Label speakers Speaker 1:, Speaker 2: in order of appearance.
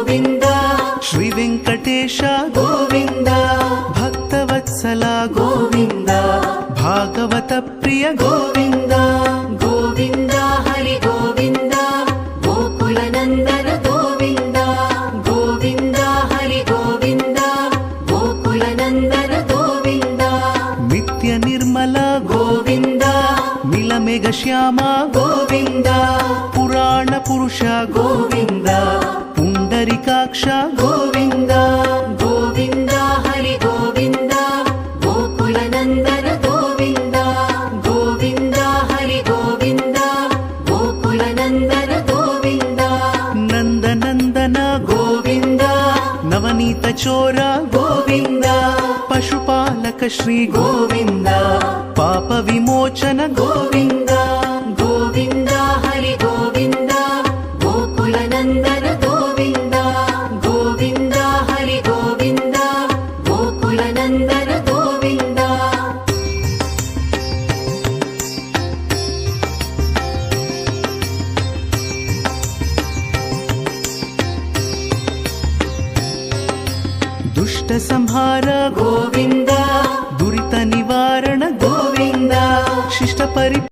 Speaker 1: गोविन्द
Speaker 2: श्री वेंकटेश
Speaker 1: गोविन्द
Speaker 2: भक्तवत्सल
Speaker 1: गोविन्द
Speaker 2: भागवत प्रिय
Speaker 1: गोविन्द गोविन्द हरि गोविन्द गोकुलनन्दन गोविन्द गोविन्द हरि गोविन्द गोकुलनन्दन गोविन्द
Speaker 2: नित्य निर्मल
Speaker 1: गोविन्द
Speaker 2: नीलमेघ श्याम
Speaker 1: गोविन्द
Speaker 2: पुराण पुरुष
Speaker 1: गोविन्द
Speaker 2: पुंडरीकाक्ष
Speaker 1: गोविन्द गोविन्द हरि गोविन्द गोकुलनन्दन गोविन्द गोविन्द हरि गोविन्द गोकुलनन्दन गोविन्द
Speaker 2: नंदनंदन
Speaker 1: गोविन्द
Speaker 2: नवनीत चोर
Speaker 1: गोविन्द
Speaker 2: पशुपालक श्री
Speaker 1: गोविन्द
Speaker 2: पाप विमोचन
Speaker 1: गोविन्द गोविन्द हरि गोविन्द गोकुलनन्दन गोविन्द गोविन्द हरि गोविन्द गोकुलनन्दन गोविन्द
Speaker 2: दुष्ट संहार
Speaker 1: गोविन्द
Speaker 2: दुरित निवारण
Speaker 1: गोविन्द
Speaker 2: शिष्ट परि